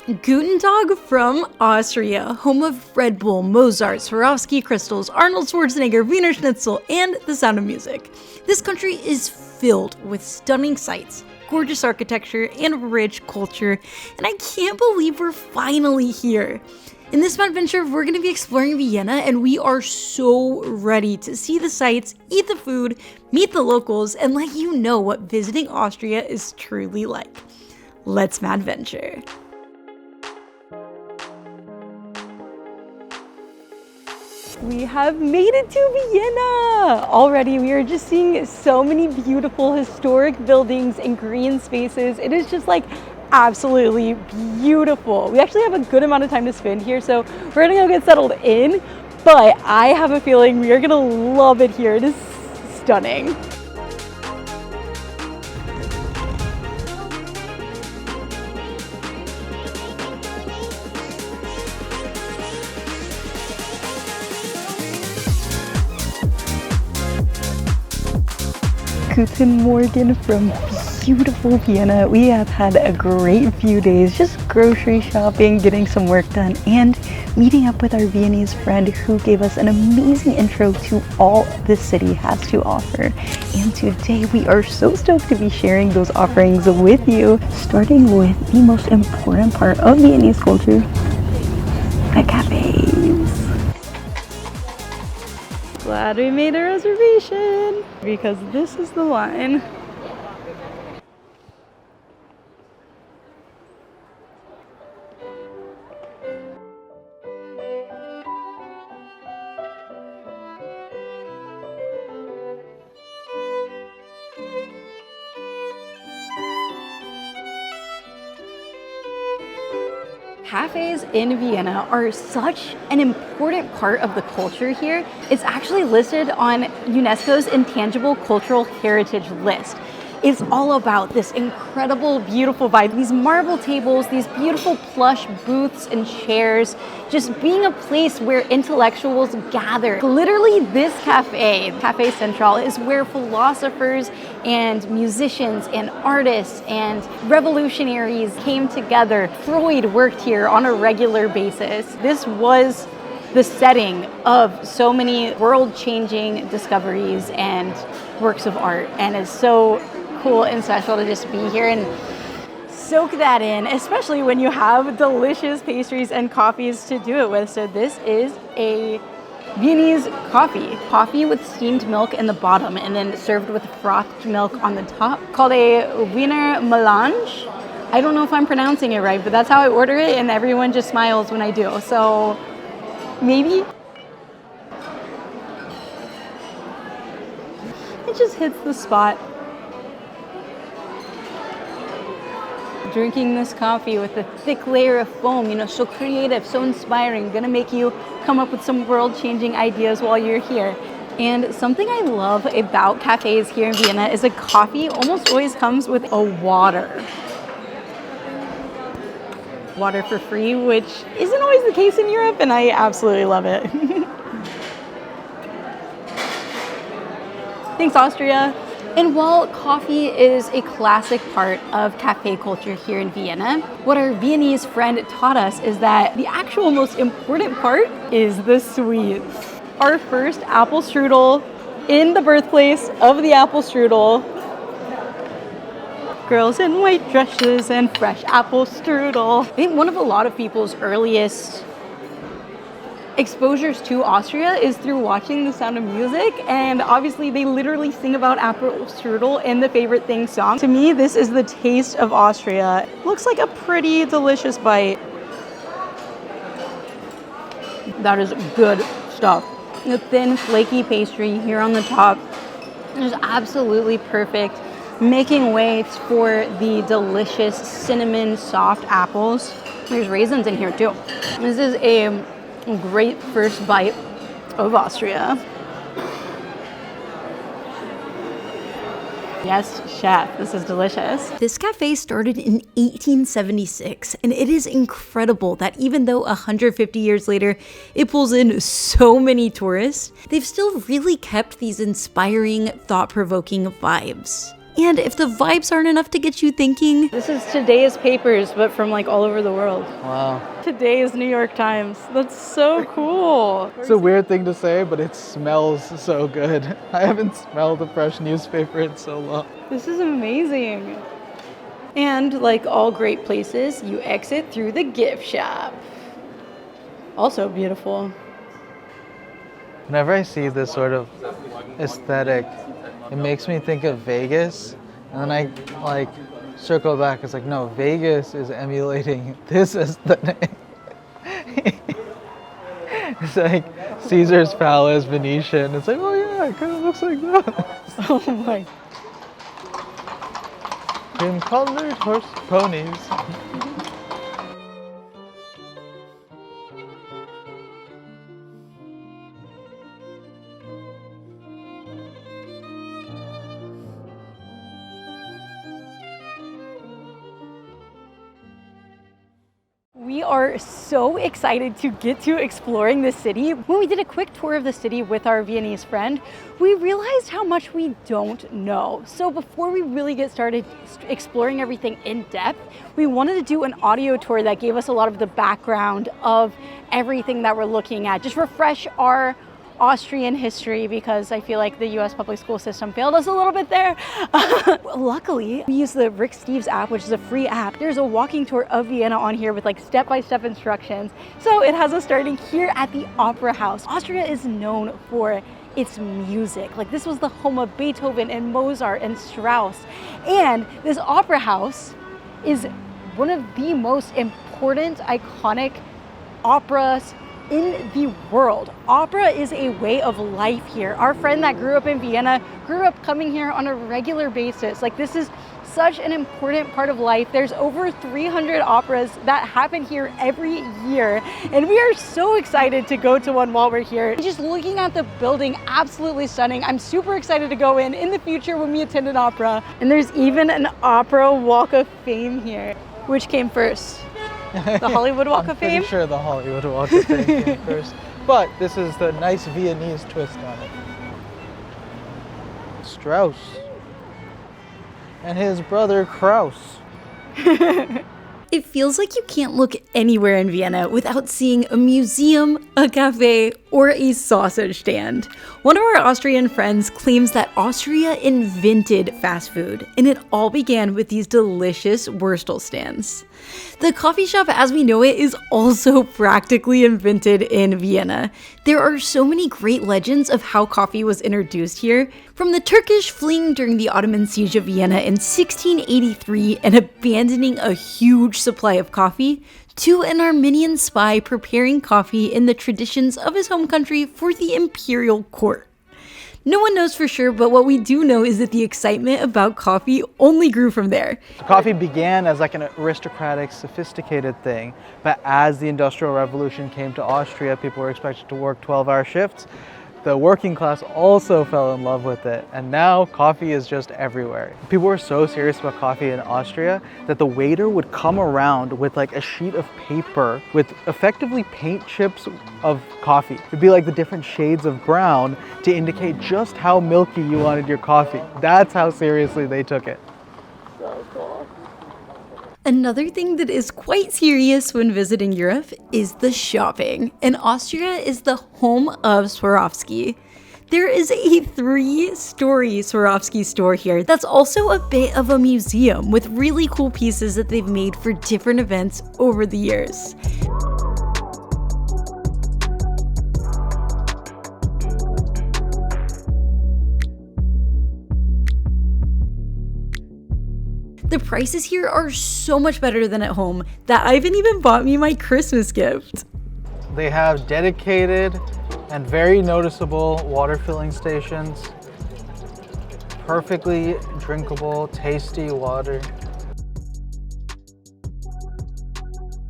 Guten Tag from Austria, home of Red Bull, Mozart, Swarovski crystals, Arnold Schwarzenegger, Wiener Schnitzel, and The Sound of Music. This country is filled with stunning sights, gorgeous architecture, and rich culture, and I can't believe we're finally here. In this adventure, we're going to be exploring Vienna, and we are so ready to see the sights, eat the food, meet the locals, and let you know what visiting Austria is truly like. Let's madventure. We have made it to Vienna! Already, we are just seeing so many beautiful historic buildings and green spaces. It is just like absolutely beautiful. We actually have a good amount of time to spend here, so we're gonna go get settled in, but I have a feeling we are gonna love it here. It is stunning. Guten Morgen from beautiful Vienna. We have had a great few days just grocery shopping, getting some work done, and meeting up with our Viennese friend who gave us an amazing intro to all this city has to offer. And today we are so stoked to be sharing those offerings with you, starting with the most important part of Viennese culture, the cafes. Glad we made a reservation because this is the line. Cafes in Vienna are such an important part of the culture here. It's actually listed on UNESCO's Intangible Cultural Heritage list. It's all about this incredible, beautiful vibe. These marble tables, these beautiful plush booths and chairs, just being a place where intellectuals gather. Literally this cafe, Café Central, is where philosophers and musicians and artists and revolutionaries came together. Freud worked here on a regular basis. This was the setting of so many world-changing discoveries and works of art, and it's so cool and special to just be here and soak that in, especially when you have delicious pastries and coffees to do it with. So this is a Viennese coffee with steamed milk in the bottom and then served with frothed milk on the top, called a Wiener Melange. I don't know if I'm pronouncing it right, but that's how I order it, and everyone just smiles when I do. So maybe it just hits the spot. Drinking this coffee with a thick layer of foam, so creative, so inspiring, gonna make you come up with some world-changing ideas while you're here. And something I love about cafes here in Vienna is the coffee almost always comes with a water. Water for free, which isn't always the case in Europe, and I absolutely love it. Thanks, Austria. And while coffee is a classic part of cafe culture here in Vienna, what our Viennese friend taught us is that the actual most important part is the sweets. Our first apple strudel in the birthplace of the apple strudel. Girls in white dresses and fresh apple strudel. I think one of a lot of people's earliest exposures to Austria is through watching The Sound of Music, and obviously they literally sing about apple strudel in the Favorite Thing song. To me, this is the taste of Austria. Looks like a pretty delicious bite. That is good stuff. The thin, flaky pastry here on the top is absolutely perfect, making way for the delicious cinnamon soft apples. There's raisins in here too. This is a great first bite of Austria. Yes, chef, this is delicious. This cafe started in 1876, and it is incredible that even though 150 years later, it pulls in so many tourists, they've still really kept these inspiring, thought-provoking vibes. And if the vibes aren't enough to get you thinking, this is today's papers, but from like all over the world. Wow. Today's New York Times. That's so cool. It's a weird thing to say, but it smells so good. I haven't smelled a fresh newspaper in so long. This is amazing. And like all great places, you exit through the gift shop. Also beautiful. Whenever I see this sort of aesthetic, it makes me think of Vegas. And then I like circle back. It's like, no, Vegas is emulating this aesthetic. It's like Caesar's Palace, Venetian. It's like, oh yeah, it kind of looks like that. Oh my. In colored horse ponies. We are so excited to get to exploring the city. When we did a quick tour of the city with our Viennese friend, we realized how much we don't know. So before we really get started exploring everything in depth, we wanted to do an audio tour that gave us a lot of the background of everything that we're looking at. Just refresh our Austrian history, because I feel like the US public school system failed us a little bit there. Luckily, we use the Rick Steves app, which is a free app. There's a walking tour of Vienna on here with like step-by-step instructions. So it has us starting here at the Opera House. Austria is known for its music. Like this was the home of Beethoven and Mozart and Strauss. And this Opera House is one of the most important, iconic operas in the world. Opera is a way of life here. Our friend that grew up in Vienna grew up coming here on a regular basis. Like this is such an important part of life. There's over 300 operas that happen here every year, and we are so excited to go to one while we're here. Just looking at the building, absolutely stunning. I'm super excited to go in the future when we attend an opera. And there's even an Opera Walk of Fame here. Which came first? The Hollywood Walk of Fame? I'm pretty sure the Hollywood Walk of Fame came first. But this is the nice Viennese twist on it. Strauss. And his brother Kraus. it feels like you can't look anywhere in Vienna without seeing a museum, a cafe, or a sausage stand. One of our Austrian friends claims that Austria invented fast food, and it all began with these delicious Wurstel stands. The coffee shop as we know it is also practically invented in Vienna. There are so many great legends of how coffee was introduced here, from the Turkish fleeing during the Ottoman siege of Vienna in 1683 and abandoning a huge supply of coffee, to an Armenian spy preparing coffee in the traditions of his home country for the imperial court. No one knows for sure, but what we do know is that the excitement about coffee only grew from there. Coffee began as like an aristocratic, sophisticated thing, but as the Industrial Revolution came to Austria, people were expected to work 12-hour shifts. The working class also fell in love with it, and now coffee is just everywhere. People were so serious about coffee in Austria that the waiter would come around with like a sheet of paper with effectively paint chips of coffee. It'd be like the different shades of brown to indicate just how milky you wanted your coffee. That's how seriously they took it. So cool. Another thing that is quite serious when visiting Europe is the shopping, and Austria is the home of Swarovski. There is a 3-story Swarovski store here that's also a bit of a museum with really cool pieces that they've made for different events over the years. The prices here are so much better than at home that Ivan even bought me my Christmas gift. They have dedicated and very noticeable water filling stations. Perfectly drinkable, tasty water.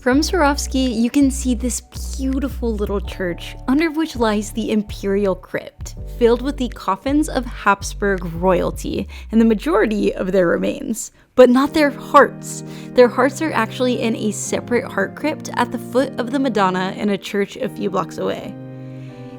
From Swarovski, you can see this beautiful little church under which lies the Imperial Crypt, filled with the coffins of Habsburg royalty and the majority of their remains, but not their hearts. Their hearts are actually in a separate heart crypt at the foot of the Madonna in a church a few blocks away.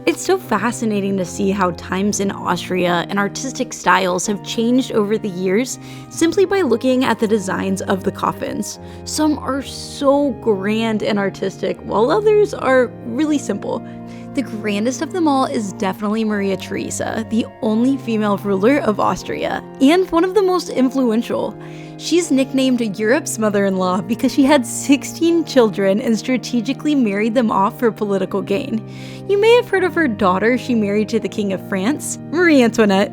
It's so fascinating to see how times in Austria and artistic styles have changed over the years simply by looking at the designs of the coffins. Some are so grand and artistic, while others are really simple. The grandest of them all is definitely Maria Theresa, the only female ruler of Austria, and one of the most influential. She's nicknamed Europe's mother-in-law because she had 16 children and strategically married them off for political gain. You may have heard of her daughter she married to the King of France, Marie Antoinette.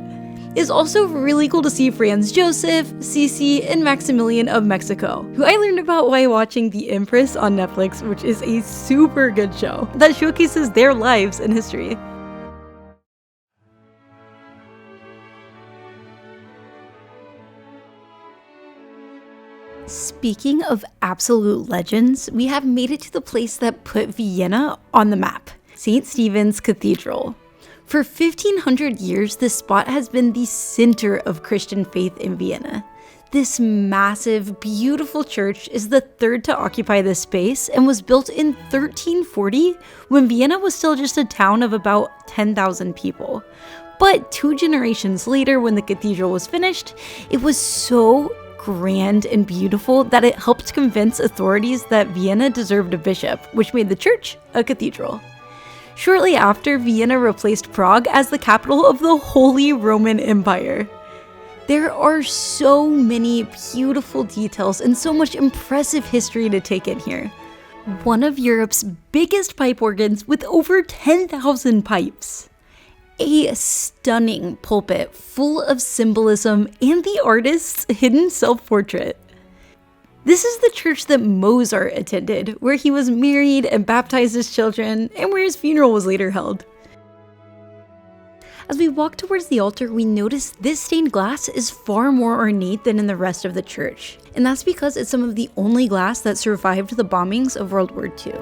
It's also really cool to see Franz Joseph, Sisi, and Maximilian of Mexico, who I learned about while watching The Empress on Netflix, which is a super good show that showcases their lives and history. Speaking of absolute legends, we have made it to the place that put Vienna on the map, St. Stephen's Cathedral. For 1500 years, this spot has been the center of Christian faith in Vienna. This massive, beautiful church is the third to occupy this space and was built in 1340 when Vienna was still just a town of about 10,000 people. But 2 generations later, when the cathedral was finished, it was so grand and beautiful that it helped convince authorities that Vienna deserved a bishop, which made the church a cathedral. Shortly after, Vienna replaced Prague as the capital of the Holy Roman Empire. There are so many beautiful details and so much impressive history to take in here. One of Europe's biggest pipe organs with over 10,000 pipes. A stunning pulpit full of symbolism and the artist's hidden self-portrait. This is the church that Mozart attended, where he was married and baptized his children, and where his funeral was later held. As we walk towards the altar, we notice this stained glass is far more ornate than in the rest of the church, and that's because it's some of the only glass that survived the bombings of World War II.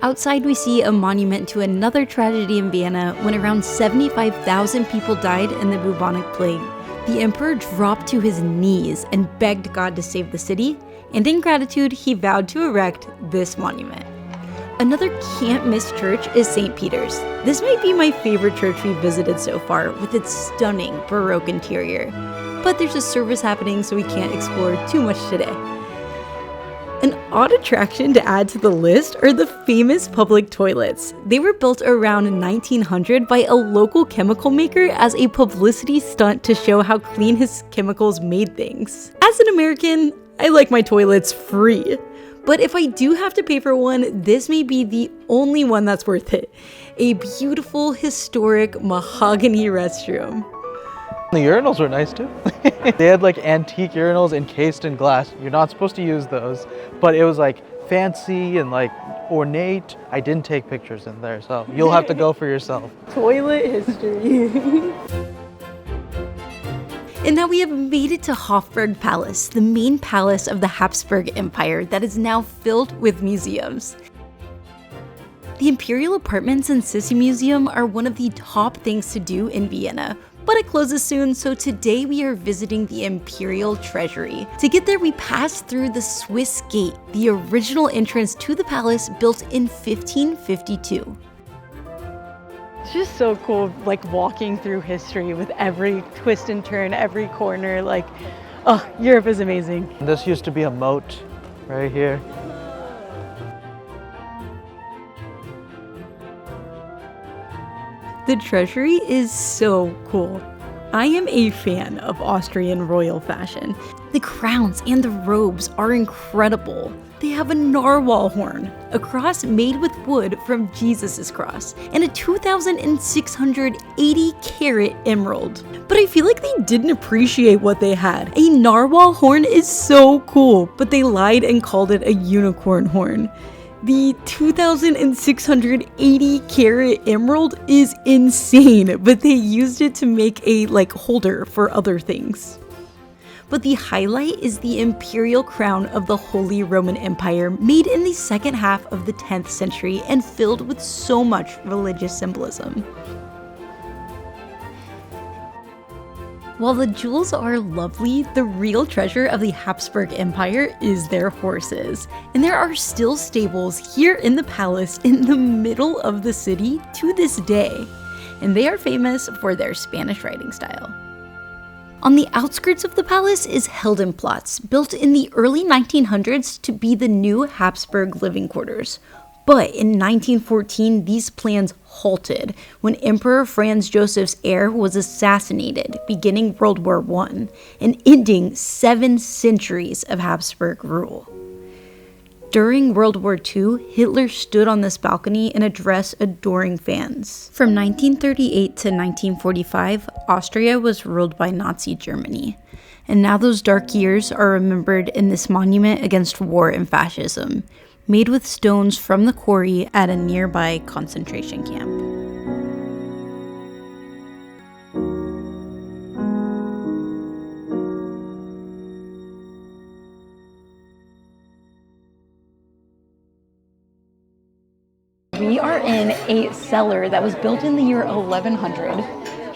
Outside, we see a monument to another tragedy in Vienna when around 75,000 people died in the bubonic plague. The emperor dropped to his knees and begged God to save the city, and in gratitude, he vowed to erect this monument. Another can't-miss church is St. Peter's. This might be my favorite church we've visited so far, with its stunning Baroque interior. But there's a service happening, so we can't explore too much today. An odd attraction to add to the list are the famous public toilets. They were built around 1900 by a local chemical maker as a publicity stunt to show how clean his chemicals made things. As an American, I like my toilets free. But if I do have to pay for one, this may be the only one that's worth it. A beautiful, historic mahogany restroom. The urinals were nice too. They had like antique urinals encased in glass. You're not supposed to use those, but it was like fancy and like ornate. I didn't take pictures in there, so you'll have to go for yourself. Toilet history. And now we have made it to Hofburg Palace, the main palace of the Habsburg Empire that is now filled with museums. The Imperial Apartments and Sissi Museum are one of the top things to do in Vienna, but it closes soon, so today we are visiting the Imperial Treasury. To get there, we pass through the Swiss Gate, the original entrance to the palace built in 1552. It's just so cool, like walking through history with every twist and turn, every corner. Like, oh, Europe is amazing. This used to be a moat right here. The treasury is so cool. I am a fan of Austrian royal fashion. The crowns and the robes are incredible. They have a narwhal horn, a cross made with wood from Jesus' cross, and a 2,680 carat emerald. But I feel like they didn't appreciate what they had. A narwhal horn is so cool, but they lied and called it a unicorn horn. The 2,680 carat emerald is insane, but they used it to make a holder for other things. But the highlight is the imperial crown of the Holy Roman Empire, made in the second half of the 10th century and filled with so much religious symbolism. While the jewels are lovely, the real treasure of the Habsburg Empire is their horses. And there are still stables here in the palace in the middle of the city to this day. And they are famous for their Spanish riding style. On the outskirts of the palace is Heldenplatz, built in the early 1900s to be the new Habsburg living quarters. But in 1914, these plans halted when Emperor Franz Joseph's heir was assassinated, beginning World War I, and ending 7 centuries of Habsburg rule. During World War II, Hitler stood on this balcony and addressed adoring fans. From 1938 to 1945, Austria was ruled by Nazi Germany. And now those dark years are remembered in this monument against war and fascism, made with stones from the quarry at a nearby concentration camp. We are in a cellar that was built in the year 1100.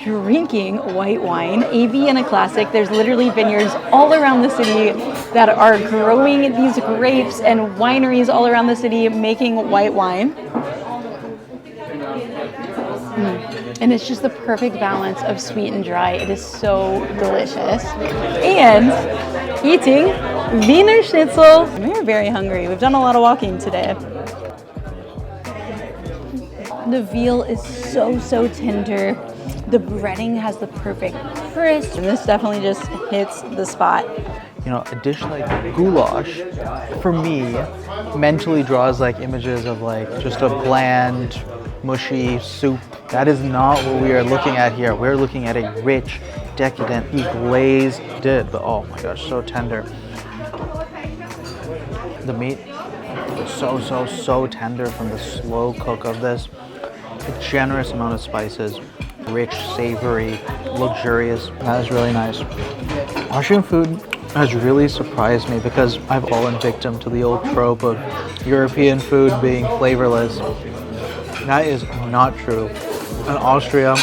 Drinking white wine, a Vienna classic. There's literally vineyards all around the city that are growing these grapes, and wineries all around the city making white wine. And it's just the perfect balance of sweet and dry. It is so delicious. And eating Wiener Schnitzel. We're very hungry. We've done a lot of walking today. The veal is so tender. The breading has the perfect crisp. And this definitely just hits the spot. You know, a dish like goulash, for me, mentally draws like images of like just a bland, mushy soup. That is not what we are looking at here. We're looking at a rich, decadent, glazed dish. But oh my gosh, so tender. The meat, so tender from the slow cook of this. A generous amount of spices. Rich, savory, luxurious. That is really nice. Austrian food has really surprised me because I've fallen victim to the old trope of European food being flavorless. That is not true. And Austria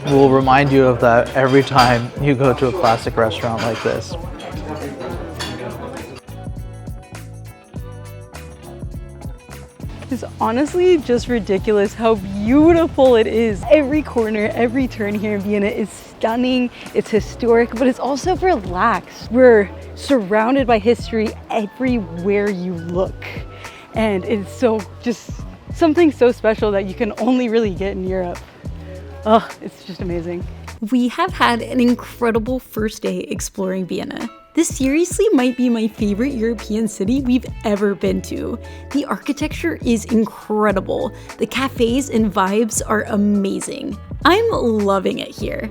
will remind you of that every time you go to a classic restaurant like this. It's honestly just ridiculous how beautiful it is. Every corner, every turn here in Vienna is stunning, it's historic, but it's also relaxed. We're surrounded by history everywhere you look. And it's so just something so special that you can only really get in Europe. Oh, it's just amazing. We have had an incredible first day exploring Vienna. This seriously might be my favorite European city we've ever been to. The architecture is incredible. The cafes and vibes are amazing. I'm loving it here.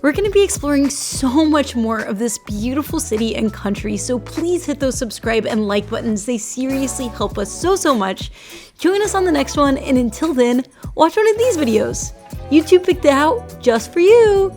We're going to be exploring so much more of this beautiful city and country, so please hit those subscribe and like buttons. They seriously help us so much. Join us on the next one, and until then, watch one of these videos. YouTube picked it out just for you.